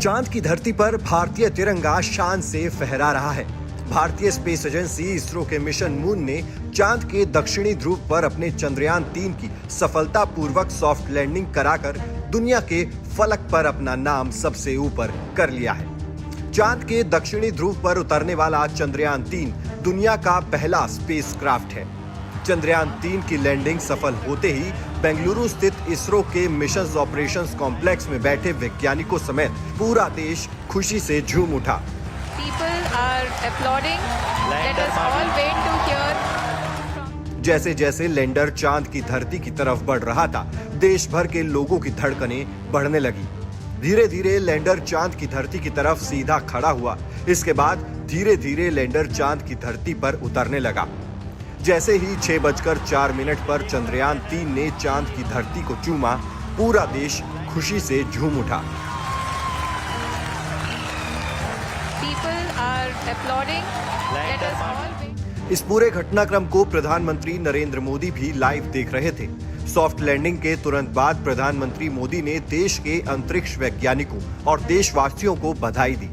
चांद की धरती पर भारतीय तिरंगा शान से फहरा रहा है। भारतीय स्पेस एजेंसी इसरो के मिशन मून ने चांद के दक्षिणी ध्रुव पर अपने चंद्रयान 3 की सफलतापूर्वक सॉफ्ट लैंडिंग कराकर दुनिया के फलक पर अपना नाम सबसे ऊपर कर लिया है। चांद के दक्षिणी ध्रुव पर उतरने वाला चंद्रयान 3 दुनिया का पहला स्पेसक्राफ्ट है। चंद्रयान 3 की लैंडिंग सफल होते ही बेंगलुरु स्थित इसरो के मिशन ऑपरेशंस कॉम्प्लेक्स में बैठे वैज्ञानिकों समेत पूरा देश खुशी से झूम उठा। जैसे जैसे लैंडर चांद की धरती की तरफ बढ़ रहा था, देश भर के लोगों की धड़कनें बढ़ने लगी। धीरे धीरे लैंडर चांद की धरती की तरफ सीधा खड़ा हुआ। इसके बाद धीरे धीरे लैंडर चांद की धरती पर उतरने लगा। जैसे ही 6:04 पर चंद्रयान 3 ने चांद की धरती को चूमा, पूरा देश खुशी से झूम उठा। इस पूरे घटनाक्रम को प्रधानमंत्री नरेंद्र मोदी भी लाइव देख रहे थे। सॉफ्ट लैंडिंग के तुरंत बाद प्रधानमंत्री मोदी ने देश के अंतरिक्ष वैज्ञानिकों और देशवासियों को बधाई दी।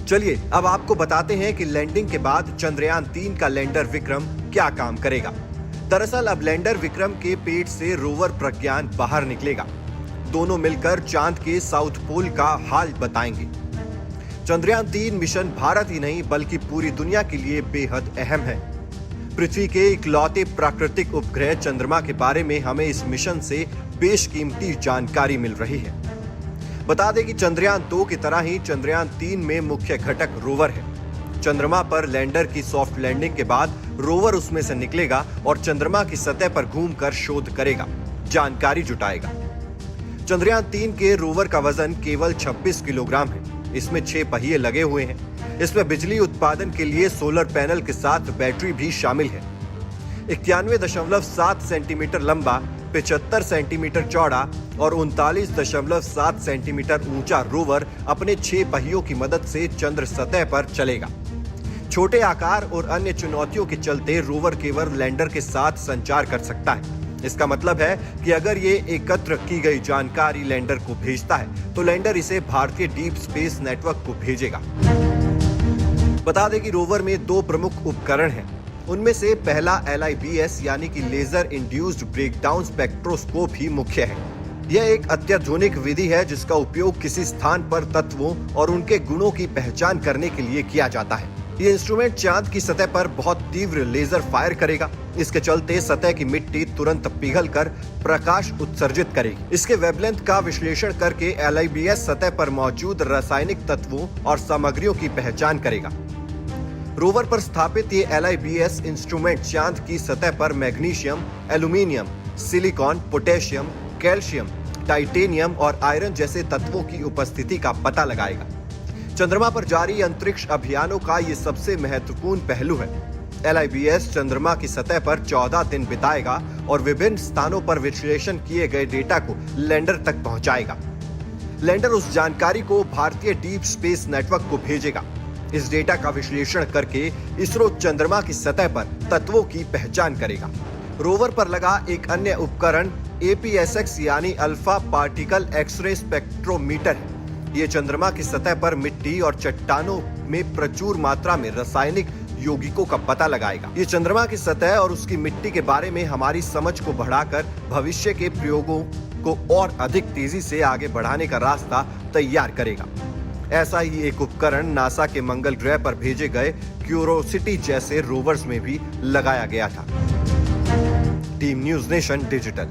चलिए अब आपको बताते हैं कि लैंडिंग के बाद चंद्रयान 3 का लैंडर विक्रम क्या काम करेगा। दरअसल अब लैंडर विक्रम के पेट से रोवर प्रज्ञान बाहर निकलेगा। दोनों मिलकर चांद के साउथ पोल का हाल बताएंगे। चंद्रयान 3 मिशन भारत ही नहीं बल्कि पूरी दुनिया के लिए बेहद अहम है। पृथ्वी के इकलौते प्राकृतिक उपग्रह चंद्रमा के बारे में हमें इस मिशन से बेशकीमती जानकारी मिल रही है। बता दें कि चंद्रयान 2 की तरह ही चंद्रयान 3 में मुख्य घटक रोवर है। चंद्रमा पर लैंडर की सॉफ्ट लैंडिंग के बाद रोवर उसमें से निकलेगा और चंद्रमा की सतह पर घूमकर शोध करेगा, जानकारी जुटाएगा। चंद्रयान 3 के रोवर का वजन केवल 26 किलोग्राम है। इसमें 6 पहिए लगे हुए हैं। इसमें बिजली उत्पादन के लिए सोलर पैनल के साथ बैटरी भी शामिल है। 91.7 सेंटीमीटर लंबा, 75 सेंटीमीटर चौड़ा और 39.7 सेंटीमीटर ऊंचा रोवर अपने 6 पहियों की मदद से चंद्र सतह पर चलेगा। छोटे आकार और अन्य चुनौतियों के चलते रोवर केवल लैंडर के साथ संचार कर सकता है। इसका मतलब है कि अगर ये एकत्र की गई जानकारी लैंडर को भेजता है तो लैंडर इसे भारतीय डीप स्पेस नेटवर्क को भेजेगा। बता दें कि रोवर में 2 प्रमुख उपकरण हैं। उनमें से पहला LIBS यानी कि लेजर इंड्यूस्ड ब्रेकडाउन स्पेक्ट्रोस्कोप ही मुख्य है। यह एक अत्याधुनिक विधि है जिसका उपयोग किसी स्थान पर तत्वों और उनके गुणों की पहचान करने के लिए किया जाता है। ये इंस्ट्रूमेंट चांद की सतह पर बहुत तीव्र लेजर फायर करेगा। इसके चलते सतह की मिट्टी तुरंत पिघलकर प्रकाश उत्सर्जित करेगी। इसके वेवलेंथ का विश्लेषण करके LIBS सतह पर मौजूद रासायनिक तत्वों और सामग्रियों की पहचान करेगा। रोवर पर स्थापित ये LIBS इंस्ट्रूमेंट चांद की सतह पर magnesium, aluminium, silicon, potassium, calcium, titanium और आयरन जैसे तत्वों की उपस्थिति का पता लगाएगा। चंद्रमा पर जारी अंतरिक्ष अभियानों का ये सबसे महत्वपूर्ण पहलू है। LIBS चंद्रमा की सतह पर 14 दिन बिताएगा और विभिन्न स्थानों पर विश्लेषण किए गए डेटा को लैंडर तक पहुंचाएगा। लैंडर उस जानकारी को भारतीय डीप स्पेस नेटवर्क को भेजेगा। इस डेटा का विश्लेषण करके इसरो चंद्रमा की सतह पर तत्वों की पहचान करेगा। रोवर पर लगा एक अन्य उपकरण APSX यानी अल्फा पार्टिकल एक्सरे स्पेक्ट्रोमीटर है। ये चंद्रमा की सतह पर मिट्टी और चट्टानों में प्रचुर मात्रा में रासायनिक यौगिकों का पता लगाएगा। ये चंद्रमा की सतह और उसकी मिट्टी के बारे में हमारी समझ को बढ़ाकर भविष्य के प्रयोगों को और अधिक तेजी से आगे बढ़ाने का रास्ता तैयार करेगा। ऐसा ही एक उपकरण नासा के मंगल ग्रह पर भेजे गए क्यूरोसिटी जैसे रोवर्स में भी लगाया गया था। Team news nation digital.